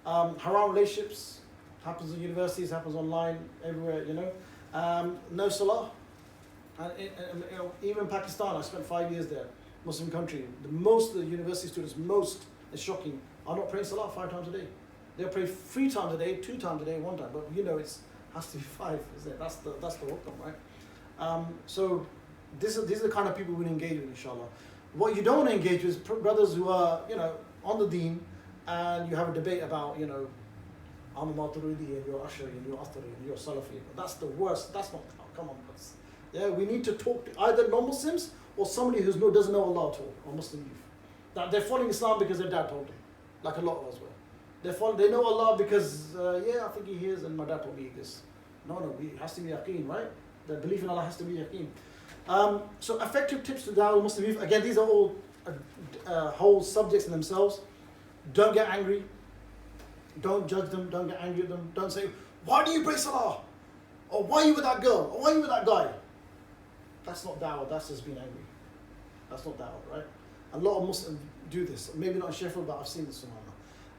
Haram relationships happens in universities, happens online, everywhere, you know. No salah. And you know, even Pakistan, I spent 5 years there, Muslim country. Most of the university students, it's shocking, are not praying salah 5 times a day. They'll pray 3 times a day, 2 times a day, 1 time. But you know, it has to be 5, isn't it? That's the hukam, right? So these are the kind of people we engage with, inshallah. What you don't want to engage with is brothers who are, you know, on the deen, and you have a debate about, you know, I'm a Maturidi and you're Ashari and you're Athari and you're Salafi. That's the worst. That's not, come on. Yeah, we need to talk to either non-Muslims or somebody who doesn't know Allah at all, or Muslim youth. That they're following Islam because their dad told them, like a lot of us were. They know Allah because, I think he hears and my dad told me this. No, it has to be yaqeen, right? The belief in Allah has to be yaqeen. So effective tips to Dawah Muslim youth. Again, these are all whole subjects in themselves. Don't get angry. Don't judge them. Don't get angry at them. Don't say, why do you break salah? Or why are you with that girl? Or why are you with that guy? That's not da'wah, that's just being angry. That's not da'wah, right? A lot of Muslims do this. Maybe not in Sheffield, but I've seen this,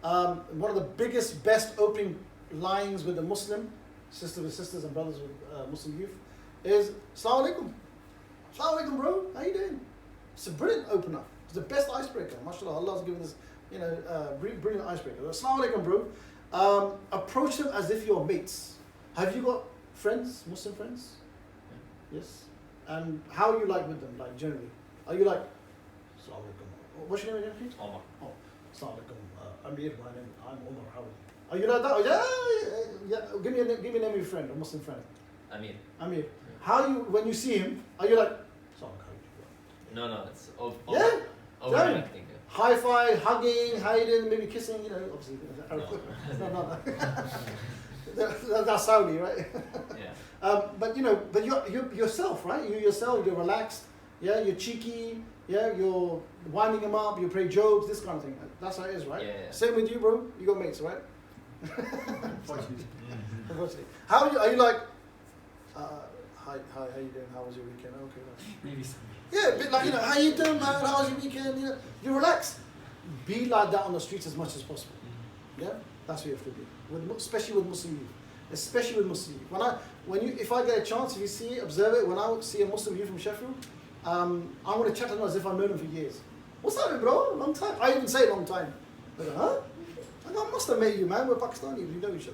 subhanAllah. One of the biggest, best opening lines with a Muslim, sisters and brothers with Muslim youth, is, Assalamu alaikum. Assalamu alaikum, bro. How you doing? It's a brilliant opener. It's the best icebreaker. MashaAllah, Allah's given us, brilliant icebreaker. Assalamu alaikum, bro. Approach them as if you're mates. Have you got friends, Muslim friends? Yeah. Yes. And how are you like with them, like generally? Are you like, Assalamu alaikum. What's your name again, please? Omar. Oh, Assalamu alaikum. Amir, my name. I'm Omar. How are you? Are you like that? Oh, yeah. Give me a name of your friend, a Muslim friend. Amir. Amir. Yeah. How you, when you see him, are you like, Assalamu alaikum? No, it's yeah? overreacting. High five, hugging, hiding, maybe kissing, you know, obviously. No. That's Saudi, right? Yeah. But you know, but you're yourself, right? You yourself, you're relaxed, yeah, you're cheeky, yeah, you're winding them up, you play jokes, this kind of thing. That's how it is, right? Yeah. Same with you, bro. You got mates, right? Unfortunately. How are you? Are you like, hi, how you doing? How was your weekend? Okay. Maybe some. Yeah, a bit like, you know, how you doing, man? How was your weekend? You know, you're relaxed. Be like that on the streets as much as possible. Yeah, that's what you have to do. Especially with Muslim youth. Especially with Muslim youth. If I get a chance, if you see it, observe it. When I see a Muslim youth from Sheffield, I'm going to chat to them as if I've known them for years. What's happening, bro? Long time. I even say long time. They go, huh? I must have met you, man. We're Pakistani. We know each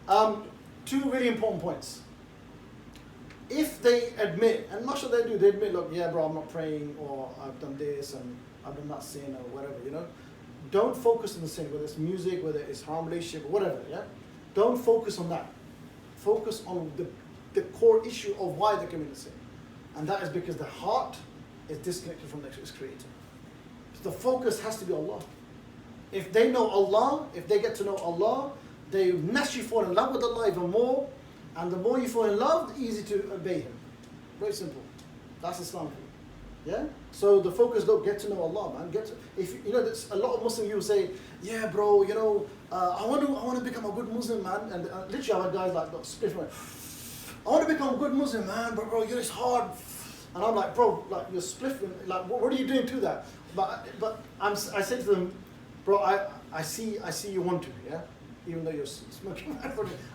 other. 2 really important points. If they admit, and much of they do, they admit, look, yeah, bro, I'm not praying, or I've done this, and I've done that sin, or whatever, you know. Don't focus on the sin, whether it's music, whether it's harm relationship, or whatever, yeah. Don't focus on that. Focus on the core issue of why they committed sin, and that is because the heart is disconnected from its creator. So the focus has to be Allah. If they know Allah, if they get to know Allah, they naturally fall in love with Allah even more. And the more you fall in love, the easier to obey Him. Very simple. That's Islam. Yeah. So the focus, look, get to know Allah, man. There's a lot of Muslims. You say, yeah, bro, you know, I want to become a good Muslim, man. And literally, I have guys like split from it. I want to become a good Muslim, man, but bro, it's hard. And I'm like, bro, like you're spliffing. Like, what are you doing to that? But I say to them, bro, I see you want to, yeah. Even though you're smoking,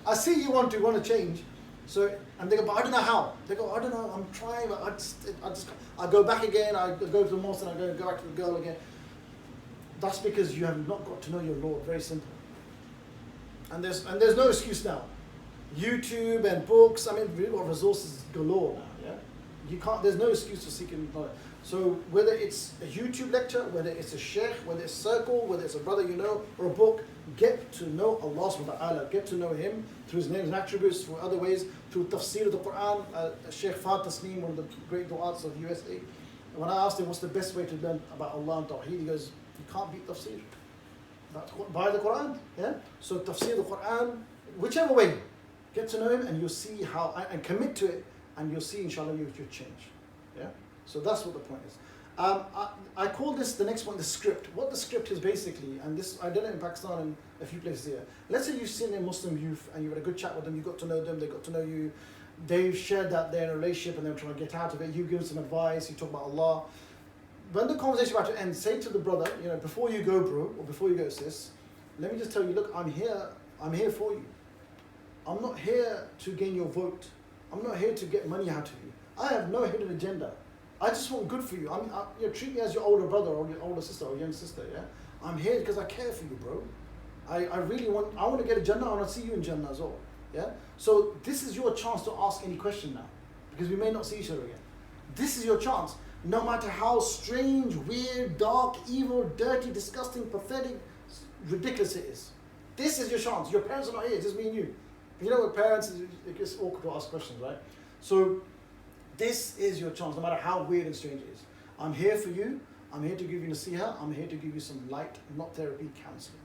I see you want to change. So, and they go, but I don't know how. They go, I don't know, I'm trying, but I go back again, I go to the mosque and I go back to the girl again. That's because you have not got to know your Lord, very simple. And there's no excuse now. YouTube and books, I mean, we've got resources galore now, yeah? There's no excuse for seeking knowledge. So whether it's a YouTube lecture, whether it's a sheikh, whether it's a circle, whether it's a brother you know, or a book, get to know Allah subhanahu wa ta'ala, get to know Him through His names and attributes, through other ways, through tafsir of the Quran. Sheikh Fat Tasneem, one of the great du'ats of USA, when I asked him what's the best way to learn about Allah and Tawheed, he goes, you can't beat tafsir. By the Quran, yeah? So tafsir the Quran, whichever way, get to know Him and you'll see how, and commit to it, and you'll see inshallah you'll change, yeah? So that's what the point is. I call this, the next one, the script. What the script is basically, and this I done it in Pakistan and a few places here. Let's say you've seen a Muslim youth and you had a good chat with them, you got to know them, they got to know you, they've shared that they're in a relationship and they're trying to get out of it, you give them some advice, you talk about Allah. When the conversation is about to end, say to the brother, you know, before you go, bro, or before you go, sis, let me just tell you, look, I'm here for you. I'm not here to gain your vote. I'm not here to get money out of you. I have no hidden agenda. I just want good for you. Treat me as your older brother or your older sister or young sister, yeah? I'm here because I care for you, bro. I want to get a Jannah. I want to see you in Jannah as well, yeah? So this is your chance to ask any question now, because we may not see each other again. This is your chance. No matter how strange, weird, dark, evil, dirty, disgusting, pathetic, ridiculous it is. This is your chance. Your parents are not here, it's just me and you. You know, with parents, it gets awkward to ask questions, right? So this is your chance, no matter how weird and strange it is. I'm here for you. I'm here to give you nasiha. I'm here to give you some light, not therapy, counseling.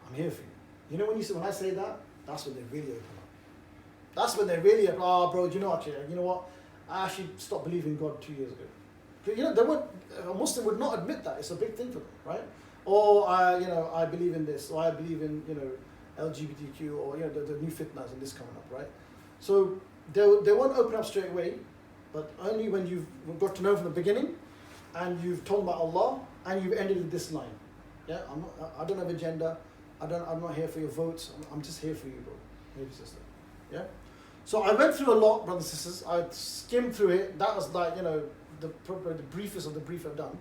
I'm here for you. You know, when I say that, that's when they really open up. That's when they really open up. Oh, bro, you know what? I actually stopped believing in God 2 years ago. But, you know, a Muslim would not admit that. It's a big thing for them, right? Or, I believe in this, or I believe in, LGBTQ, or, the new fitnas and this coming up, right? So they won't open up straight away, but only when you've got to know from the beginning, and you've told them about Allah, and you've ended with this line. Yeah, I don't have a agenda. I'm not here for your votes. I'm just here for you, bro. Maybe sister. Yeah. So I went through a lot, brothers and sisters. I skimmed through it. That was like the briefest of the brief I've done.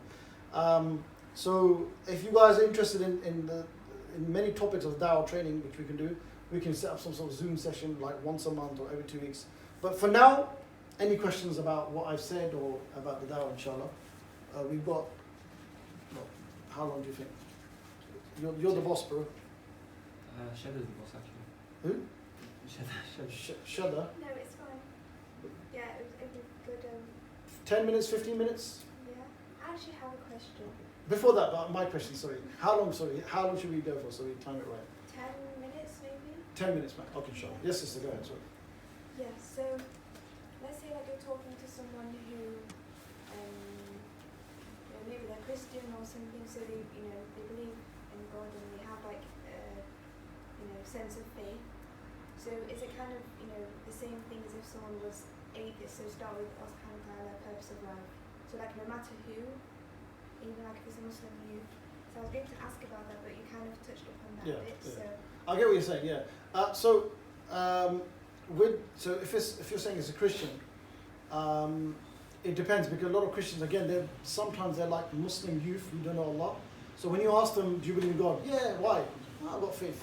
So if you guys are interested in many topics of dawah training, which we can do, we can set up some sort of Zoom session like once a month or every 2 weeks. But for now, any questions about what I've said or about the dawah, inshallah? We've got, how long do you think? You're the boss, bro. Shadda's the boss, actually. Who? Shadda. No, it's fine. Yeah, it was good. 10 minutes, 15 minutes? Yeah. I actually have a question. Before that, my question, sorry. How long should we go for so we time it right? 10 minutes, maybe? 10 minutes, man. Okay, sure. Yes, sister, go ahead, sorry. Yeah, so let's say like you're talking to someone who, maybe they're Christian or something, so they believe in God and they have like sense of faith. So is it kind of, the same thing as if someone was atheist, so start with Allah subhanahu wa ta'ala, purpose of life. So like no matter who, even like if it's a Muslim youth. So I was going to ask about that, but you kind of touched upon that bit. Yeah. So I get what you're saying, yeah. So if you're saying it's a Christian, it depends, because a lot of Christians, again, sometimes they're like Muslim youth who don't know Allah. So when you ask them, do you believe in God? Yeah, why? Oh, I've got faith.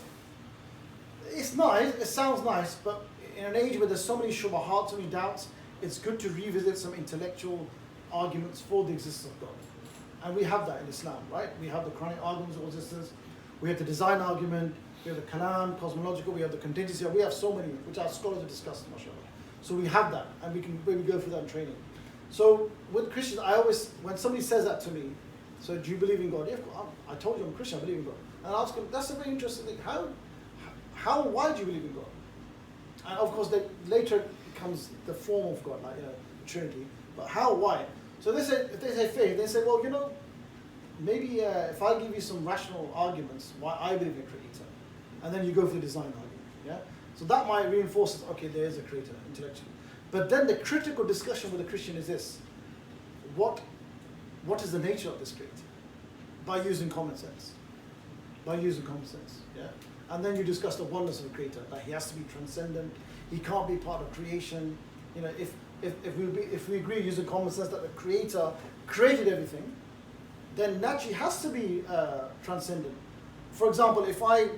It's nice, it sounds nice, but in an age where there's so many shubahat, so many doubts, it's good to revisit some intellectual arguments for the existence of God. And we have that in Islam, right? We have the Quranic arguments of existence, we have the design argument, we have the kalam, cosmological, we have the contingency, we have so many, which our scholars have discussed, mashallah. So we have that, and we go through that in training. So with Christians, when somebody says that to me, so do you believe in God? Yeah, I told you I'm a Christian, I believe in God. And I ask them, that's a very interesting thing. Why do you believe in God? And of course, later comes the form of God, like Trinity. But how, why? So if they say faith, they say, well, maybe if I give you some rational arguments why I believe in a creator, and then you go for the design argument, yeah? So that might reinforce, okay, there is a creator intellectually. But then the critical discussion with a Christian is this: what is the nature of this creator? By using common sense. Yeah? And then you discuss the oneness of the creator, that he has to be transcendent, he can't be part of creation. If we agree using common sense that the creator created everything, then naturally has to be transcendent. For example, if I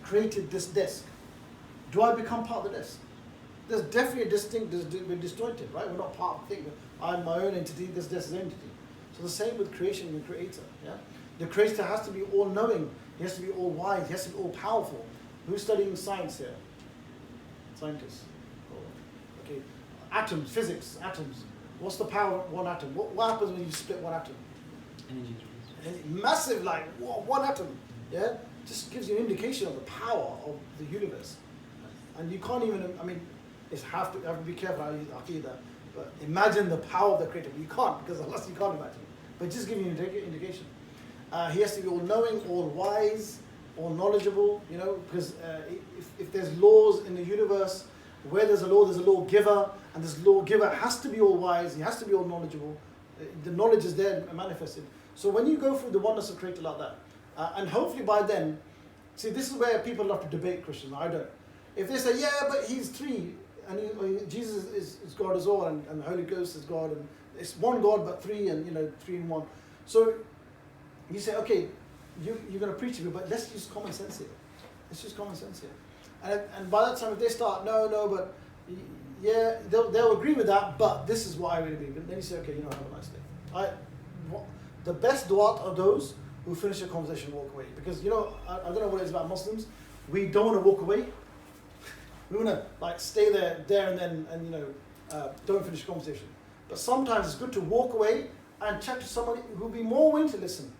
created this desk, do I become part of the desk? There's definitely we're disjointed, right? We're not part of the thing. I'm my own entity, this desk is entity. So the same with creation and the creator, yeah? The creator has to be all-knowing, he has to be all-wise, he has to be all-powerful. Who's studying science here? Scientists. Okay. Atoms, physics, atoms. What's the power of one atom? What happens when you split one atom? Energy. Massive, like, one atom, yeah? Just gives you an indication of the power of the universe. And you can't even, you have to be careful how you aqidah, but imagine the power of the creator. You can't, because unless you can't imagine. But just give you an indication. He has to be all-knowing, all-wise, all-knowledgeable, because if there's laws in the universe, where there's a lawgiver, and this lawgiver has to be all-wise, he has to be all-knowledgeable, the knowledge is there and manifested. So when you go through the oneness of creator like that, And hopefully by then, see, this is where people love to debate Christians. I don't. If they say, yeah, but he's three, and Jesus is God as all, and the Holy Ghost is God, and it's one God but three, and three in one. So you say, okay, you're going to preach to me, but let's use common sense here. Let's use common sense here. And by that time, if they start, no, but yeah, they'll agree with that, but this is what I really believe. And then you say, okay, have a nice day. The best du'at are those who finish a conversation and walk away. Because, I don't know what it is about Muslims. We don't want to walk away. We want to stay there and then, and don't finish the conversation. But sometimes it's good to walk away and chat to somebody who'll be more willing to listen.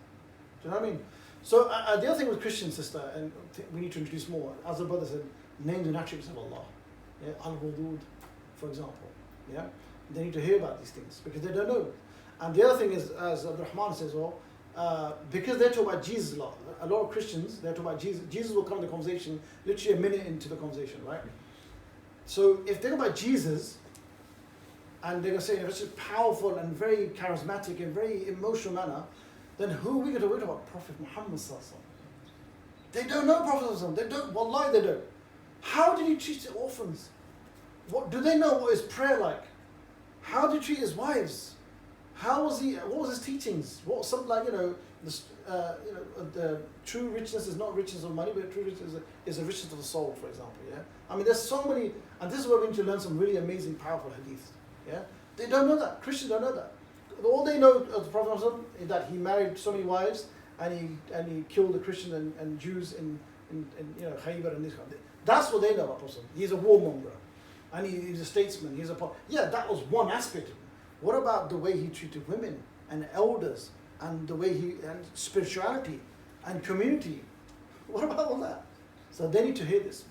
Do you know what I mean? So the other thing with Christian, sister, and we need to introduce more, as the brother said, names and attributes of Allah. Yeah? Al-Wudud, for example. Yeah? They need to hear about these things because they don't know. And the other thing is, as Abdurrahman says, because they're talking about Jesus a lot of Christians, they're talking about Jesus. Jesus will come in the conversation literally a minute into the conversation, right? So if they're talking about Jesus, and they're going to say in a very powerful and very charismatic and very emotional manner, then who are we going to read about? Prophet Muhammad Sallallahu Alaihi Wasallam. They don't know Prophet Sallallahu Alaihi Wasallam. They don't. Wallahi, they don't. How did he treat the orphans? What do they know? What is prayer like? How did he treat his wives? How was he? What was his teachings? What was something like the true richness is not richness of money, but true richness is a richness of the soul, for example. Yeah. I mean, there's so many, and this is where we need to learn some really amazing, powerful hadiths. Yeah. They don't know that. Christians don't know that. All they know of the Prophet is that he married so many wives and he killed the Christians and Jews in Khaybar and this kind of thing. That's what they know about Prophet. He's a warmonger, and he's a statesman. That was one aspect of him. What about the way he treated women and elders and the way and spirituality and community? What about all that? So they need to hear this.